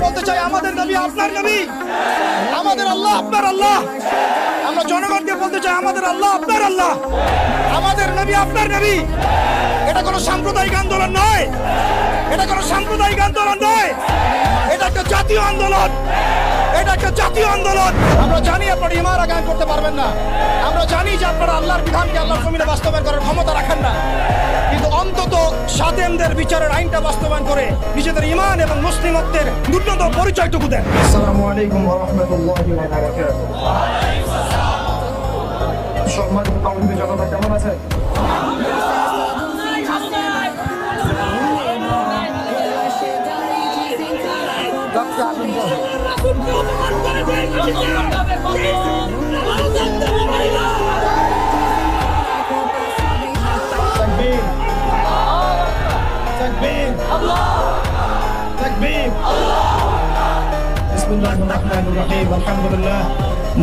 বলতে চাই, আমাদের নবী আপনার নবী, আমাদের আল্লাহ আপনার আল্লাহ। আমরা জনগণকে বলতে চাই, আমাদের আল্লাহ আপনার আল্লাহ, আমাদের নবী আপনার নবী। এটা কোনো সাম্প্রদায়িক আন্দোলন নয়, এটা কোনো সাম্প্রদায়িক আন্দোলন নয়, এটা একটা জাতীয় আন্দোলন, এটা একটা জাতীয় আন্দোলন। আমরা জানি আপনারা ইমারা কায়েম করতে পারবেন না, আমরা জানি যে আপনারা আল্লাহর বিধানকে আল্লাহর জমিনে বাস্তবায়ন করার ক্ষমতা রাখেন না, কিন্তু অন্তত সাতেমদের বিচারের আইনটা বাস্তবায়ন করে নিজেদের ঈমান এবং মুসলিমত্বের ন্যূনতম পরিচয়টুকু দেন। আসসালামু আলাইকুম ওয়া রাহমাতুল্লাহি ওয়া বারাকাতুহু। সম্মানিত তাওহীদের জনতা, কেমন আছেন? বিসমিল্লাহির রহমানির রহিম। আলহামদুলিল্লাহ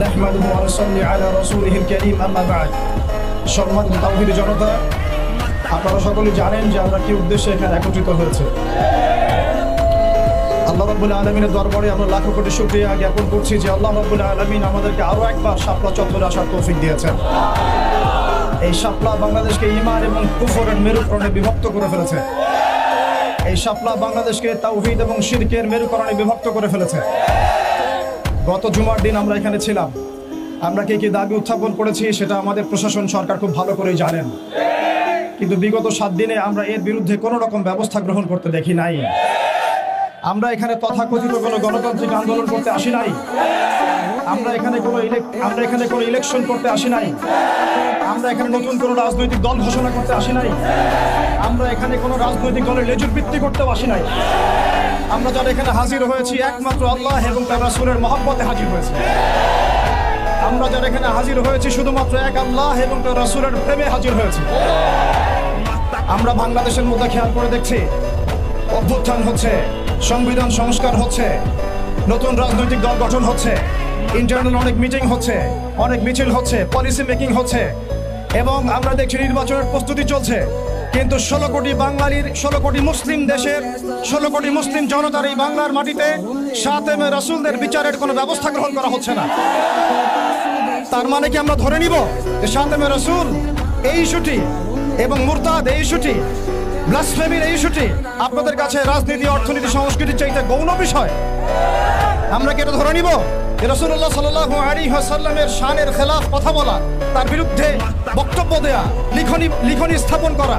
নাহমাদুহু ওয়া নুসাল্লি আলা রাসূলিহিল কারীম, আম্মা বা'দ। সম্মানিত তাওহীদের জনতা, আপনারা সকলেই জানেন যে আমরা কি উদ্দেশ্যে এখানে একত্রিত হয়েছে। আল্লাহ রাব্বুল আলামিনের দরবারে আমরা লাখো কোটি শুকরিয়া জ্ঞাপন করছি যে আল্লাহ রাব্বুল আলামিন আমাদেরকে আরো একবার শাপলা চত্বরে আসার তৌফিক দিয়েছেন। এই শাপলা বাংলাদেশকে ঈমান এবং কুফরের মেরুকরণে বিভক্ত করে ফেলেছে। এই শাপলা বাংলাদেশকে তাওহীদ এবং শিরকের মেরুকরণে বিভক্ত করে ফেলেছে। গত জুমার দিন আমরা এখানে ছিলাম, আমরা কি দাবি উত্থাপন করেছি সেটা আমাদের প্রশাসন সরকার খুব ভালো করেই জানেন, কিন্তু বিগত 7 দিনে আমরা এর বিরুদ্ধে কোনো রকম ব্যবস্থা গ্রহণ করতে দেখি নাই। আমরা এখানে তথাকথিত কোনো গণতান্ত্রিক আন্দোলন করতে আসি নাই, আমরা এখানে কোনো ইলেকশন করতে আসি নাই, আমরা এখানে নতুন কোনো রাজনৈতিক দল ঘোষণা করতে আসি নাই, আমরা এখানে কোনো রাজনৈতিক দলের লেজুর ভিত্তি করতেও আসি নাই। আমরা যারা এখানে হাজির হয়েছি একমাত্র আল্লাহ এবং তার রাসূলের মহব্বতে হাজির হয়েছি। আমরা যারা এখানে হাজির হয়েছি শুধুমাত্র এক আল্লাহ এবং তার রাসূলের প্রেমে হাজির হয়েছি। আমরা বাংলাদেশের মধ্যে খেয়াল করে দেখছি, অভ্যুত্থান হচ্ছে, সংবিধান সংস্কার হচ্ছে, নতুন রাজনৈতিক দল গঠন হচ্ছে, ইন্টারনাল অনেক মিটিং হচ্ছে, অনেক মিছিল হচ্ছে, পলিসি মেকিং হচ্ছে, এবং আমরা দেখছি নির্বাচনের প্রস্তুতি চলছে। কিন্তু 16 কোটি বাঙালির, 16 কোটি মুসলিম দেশের, 16 কোটি মুসলিম জনতার এই বাংলার মাটিতে সাতেমে রাসূলদের বিচারের কোনো ব্যবস্থা গ্রহণ করা হচ্ছে না। তার মানে কি আমরা ধরে নিব যে সাতেমে রাসূল এই ইস্যুটি এবং মুরতাদ এই ইস্যুটি, ব্লাসফেমির এই ইস্যুটি আপনাদের কাছে রাজনীতি, অর্থনীতি, সংস্কৃতির চাইতে গৌণ বিষয়? আমরা কি এটা ধরে নিব যে রাসূলুল্লাহ সাল্লাল্লাহু আলাইহি ওয়াসাল্লামের শানের খেলাফ কথা বলা, তার বিরুদ্ধে বক্তব্য দেয়া, লিখনি স্থাপন করা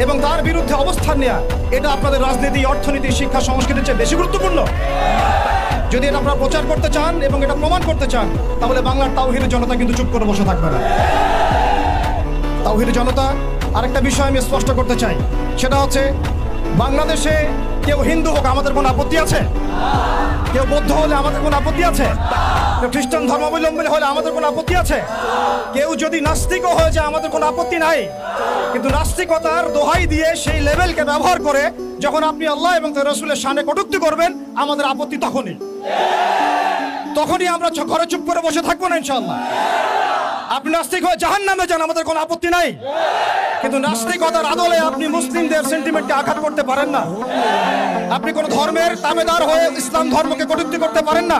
এবং তার বিরুদ্ধে অবস্থান নেওয়া, এটা আপনাদের রাজনীতি, অর্থনীতি, শিক্ষা, সংস্কৃতির চেয়ে বেশি গুরুত্বপূর্ণ? যদি এটা আপনারা প্রচার করতে চান এবং এটা প্রমাণ করতে চান, তাহলে বাংলার তাওহীদের জনতা কিন্তু চুপ করে বসে থাকবে না। তাওহীদের জনতা, আরেকটা বিষয় আমি স্পষ্ট করতে চাই, সেটা হচ্ছে বাংলাদেশে কেউ হিন্দু হোক আমাদের কোনো আপত্তি আছে? কেউ বৌদ্ধ হলে আমাদের কোনো আপত্তি আছে? কেউ খ্রিস্টান ধর্মাবলম্বী হলে আমাদের কোনো আপত্তি আছে? কেউ যদি নাস্তিকও হয়ে যায় আমাদের কোনো আপত্তি নাই, কিন্তু নাস্তিকতার দোহাই দিয়ে সেই লেভেলকে ব্যবহার করে যখন আপনি আল্লাহ এবং তার রাসূলের শানে কটূক্তি করবেন, আমাদের আপত্তি তখনই আমরা ঘরে চুপ করে বসে থাকবো না ইনশাআল্লাহ। আপনি নাস্তিক হয়ে জাহান্নামে যান, আমাদের কোনো আপত্তি নাই, কিন্তু নাস্তিকতার আদলে আপনি মুসলিমদের সেন্টিমেন্টকে আঘাত করতে পারেন না। আপনি কোন ধর্মের তাবেদার হয়ে ইসলাম ধর্মকে কটূক্তি করতে পারেন না।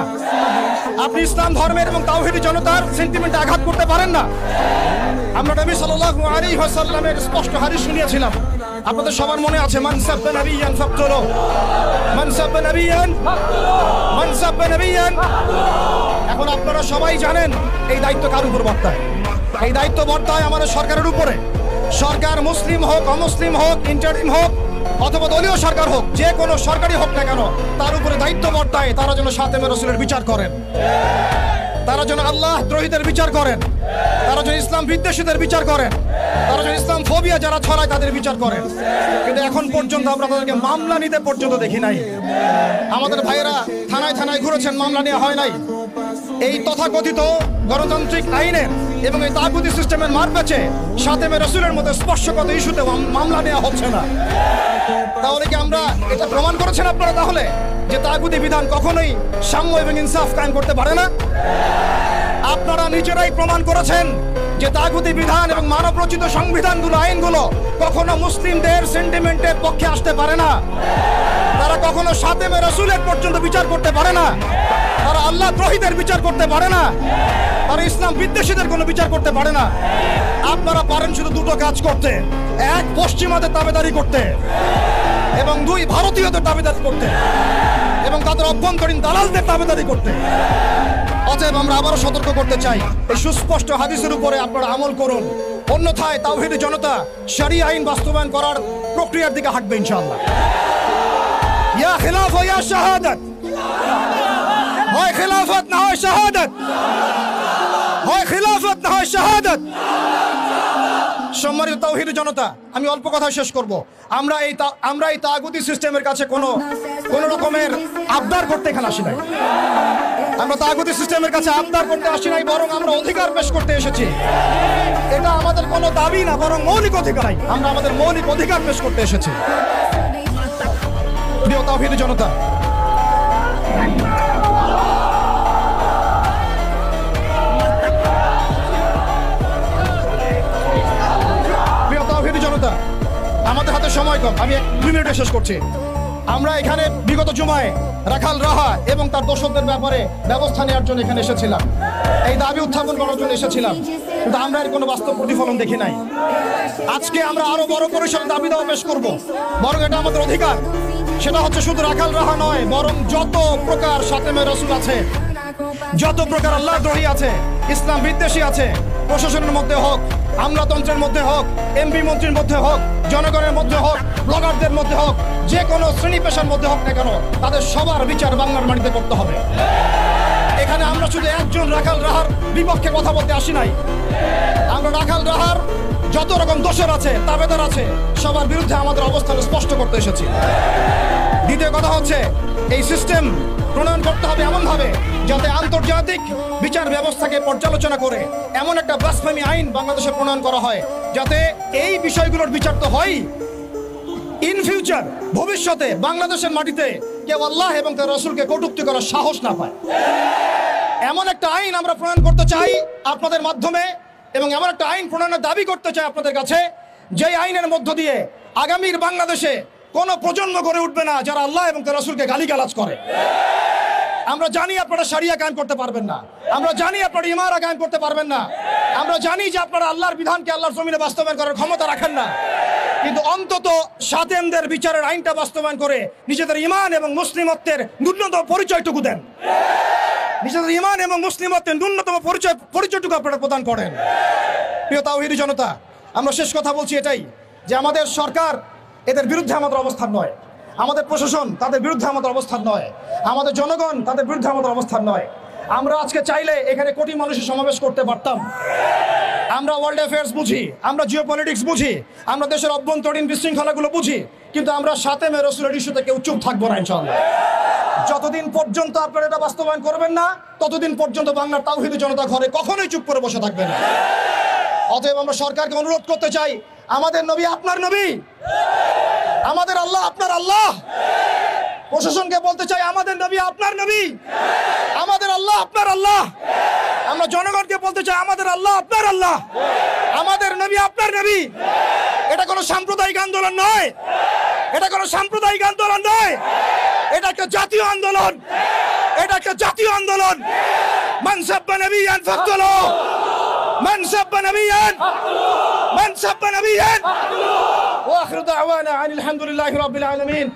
আপনি ইসলাম ধর্মের এবং তাওহীদি জনতার সেন্টিমেন্টে আঘাত করতে পারেন না। আমরা নবী সাল্লাল্লাহু আলাইহি ওয়াসাল্লামের স্পষ্ট হাদিস শুনিয়েছিলাম, আপনাদের সবার মনে আছে, মান সাব্বা নাবিয়ান ফাকতুলু, মান সাব্বা নাবিয়ান ফাকতুলু, মান সাব্বা নাবিয়ান। এখন আপনারা সবাই জানেন এই দায়িত্ব কার উপর বর্তায়? এই দায়িত্ব বর্তায় আমাদের সরকারের উপরে। সরকার মুসলিম হোক, অমুসলিম হোক, ইন্টারিম হোক অথবা দলীয় সরকার হোক, যে কোনো সরকারি হোক না কেন, তার উপরে দায়িত্ব বর্তায় তারা যেন সাতেমে রাসূলের বিচার করেন, তারা যেন আল্লাহ দ্রোহীদের বিচার করেন, তারা যেন ইসলাম বিদ্বেষীদের বিচার করেন, তারা যেন ইসলাম ফোবিয়া যারা ছড়ায় তাদের বিচার করেন। কিন্তু এখন পর্যন্ত আমরা তাদেরকে মামলা নিতে পর্যন্ত দেখি নাই। আমাদের ভাইয়েরা থানায় থানায় ঘুরেছেন, মামলা নেওয়া হয় নাই। এই তথাকথিত গণতান্ত্রিক আইনের এবং এই তাগুতি সিস্টেমের মারপ্যাচে সাতেমে রাসূলের মতো স্পর্শগত ইস্যুতে মামলা নেওয়া হচ্ছে না। তাহলে কি আমরা এটা প্রমাণ করেছেন আপনারা তাহলে যে তাগুতি বিধান কখনোই সাম্য এবং ইনসাফ কায়েম করতে পারে না? আপনারা নিজেরাই প্রমাণ করেছেন যে তাগুতি বিধান এবং মানব রচিত সংবিধানগুলো, আইনগুলো কখনো মুসলিমদের সেন্টিমেন্টের পক্ষে আসতে পারে না। তারা কখনো সাতেমে রাসূলের পর্যন্ত বিচার করতে পারে না। তারা আল্লাহ দ্রোহীদের বিচার করতে পারে না। তারা ইসলাম বিদ্বেষীদের কোনো বিচার করতে পারে না। আপনারা পারেন শুধু দুটো কাজ করতে, এক পশ্চিমাদের দাবিদারি করতে এবং দুই ভারতীয়দের দাবিদারি করতে এবং তাদের অভ্যন্তরীণ দালালদের দাবিদারি করতে। অতএব আমরা আবারও সতর্ক করতে চাই, এই সুস্পষ্ট হাদিসের উপরে আপনারা আমল করুন, অন্যথায় তাওহীদি জনতা শরিয়া আইন বাস্তবায়ন করার প্রক্রিয়ার দিকে হাঁটবে ইনশাআল্লাহ। ইয়া খিলাফ ইয়া শাহাদাত, হয় খিলাফত না হয় শাহাদাত, হয় খিলাফত না হয় শাহাদাত। সম্মানিত তাওহীদি জনতা, আমি অল্প কথা শেষ করব। আমরা এই তাগুতি সিস্টেমের কাছে কোনো রকমের আবদার করতে এখানে আসি নাই। আমরা তাগুতি সিস্টেমের কাছে আবদার করতে আসি নাই, বরং আমরা অধিকার পেশ করতে এসেছি। এটা আমাদের কোনো দাবি না, বরং মৌলিক অধিকার। আমরা আমাদের মৌলিক অধিকার পেশ করতে এসেছি। প্রিয় তাওহীদি জনতা, আমাদের হাতে সময় কম, আমি 2 মিনিটে শেষ করছি। আমরা এখানে বিগত জুমায় রাখাল রাহা এবং তার দোষকদের ব্যাপারে ব্যবস্থা নেওয়ার জন্য এখানে এসেছিলাম, এই দাবি উত্থাপন করার জন্য এসেছিলাম, কিন্তু আমরা এর কোনো বাস্তব প্রতিফলন দেখি নাই। আজকে আমরা আরো বড় পরিসরে দাবি দাওয়া পেশ করব, বরং এটা আমাদের অধিকার। সেটা হচ্ছে শুধু রাখাল রাহা নয়, বরং যত প্রকার সাতেমে রাসূল আছে, যত প্রকার আল্লাহ দ্রোহী আছে, ইসলাম বিদ্বেষী আছে, প্রশাসনের মধ্যে হোক, আমলাতন্ত্রের মধ্যে হোক, এমপি মন্ত্রীর মধ্যে হোক, জনগণের মধ্যে হোক, ব্লগারদের মধ্যে হোক, যে কোনো শ্রেণী পেশার মধ্যে হোক না কেন, তাদের সবার বিচার বাংলার মাটিতে করতে হবে। এখানে আমরা শুধু একজন রাখাল রাহার বিপক্ষে কথা বলতে আসি নাই। আমরা রাখাল রাহার যত রকম দোষর আছে, তাবেদার আছে, সবার বিরুদ্ধে আমাদের অবস্থান স্পষ্ট করতে এসেছি। দ্বিতীয় কথা হচ্ছে, এই সিস্টেম প্রণয়ন করতে হবে এমনভাবে যাতে আন্তর্জাতিক বিচার ব্যবস্থাকে পর্যালোচনা করে এমন একটা ব্লাসফেমি আইন বাংলাদেশে প্রণয়ন করা হয়, যাতে এই বিষয়গুলোর বিচার তো হয়, ইন ফিউচার ভবিষ্যতে বাংলাদেশের মাটিতে কেউ আল্লাহ এবং তার রাসূলকে কটূক্তি করার সাহস না পায়। এমন একটা আইন আমরা প্রণয়ন করতে চাই আপনাদের মাধ্যমে, এবং এমন একটা আইন প্রণয়নের দাবি করতে চাই আপনাদের কাছে, যে আইনের মধ্য দিয়ে আগামীর বাংলাদেশে কোনো প্রজন্ম গড়ে উঠবে না যারা আল্লাহ এবং তার রাসূলকে গালিগালাজ করে। আমরা জানি আপনারা শরিয়া কায়েম করতে পারবেন না, আমরা জানি আপনারা ইমারা কায়েম করতে পারবেন না, আমরা জানি যে আপনারা আল্লাহর বিধানকে আল্লাহর জমিনে বাস্তবায়ন করার ক্ষমতা রাখেন না, কিন্তু অন্তত সাতেমদের বিচারের আইনটা বাস্তবায়ন করে নিজেদের ঈমান এবং মুসলিমত্বের ন্যূনতম পরিচয়টুকু দেন। নিজেদের ঈমান এবং মুসলিমত্বের ন্যূনতম পরিচয়টুকু আপনারা প্রদান করেন। প্রিয় তাওহীদি জনতা, আমরা শেষ কথা বলছি এটাই, যে আমাদের সরকার এদের বিরুদ্ধে আমাদের অবস্থান নয়, আমাদের প্রশাসন তাদের বিরুদ্ধে আমাদের অবস্থান নয়, আমাদের জনগণ তাদের বিরুদ্ধে আমাদের অবস্থান নয়। আমরা আজকে চাইলে এখানে কোটি মানুষের সমাবেশ করতে পারতাম। আমরা ওয়ার্ল্ড অ্যাফেয়ার্স বুঝি, আমরা জিওপলিটিক্স বুঝি, আমরা দেশের অভ্যন্তরীণ বিশৃঙ্খলাগুলো বুঝি, কিন্তু আমরা সাতেমে রাসূলের ইস্যুতে কেউ চুপ থাকবো না ইনশাআল্লাহ। যতদিন পর্যন্ত আপনারা এটা বাস্তবায়ন করবেন না, ততদিন পর্যন্ত বাংলার তাওহীদি জনতা ঘরে কখনোই চুপ করে বসে থাকবে না। অতএব আমরা সরকারকে অনুরোধ করতে চাই, আমাদের নবী আপনার নবী, আমাদের আল্লাহ আপনার আল্লাহ। প্রশাসনকে বলতে চাই, আমাদের নবী আপনার নবী, আমাদের আল্লাহ আপনার আল্লাহ। আমরা জনগণকে বলতে চাই, আমাদের আল্লাহ আপনার আল্লাহ, আমাদের নবী আপনার নবী। এটা কোনো সাম্প্রদায়িক আন্দোলন নয়, এটা কোনো সাম্প্রদায়িক আন্দোলন নয়, এটা একটা জাতীয় আন্দোলন, এটা একটা জাতীয় আন্দোলন। মান সাব্বা নবিয়ান ফাকতুলু, মান সাব্বা নবিয়ান, মান সাব্বা নবিয়ান। ওয়া আখিরু দাওয়ানা আনিল হামদুলিল্লাহি রাব্বিল আলামিন।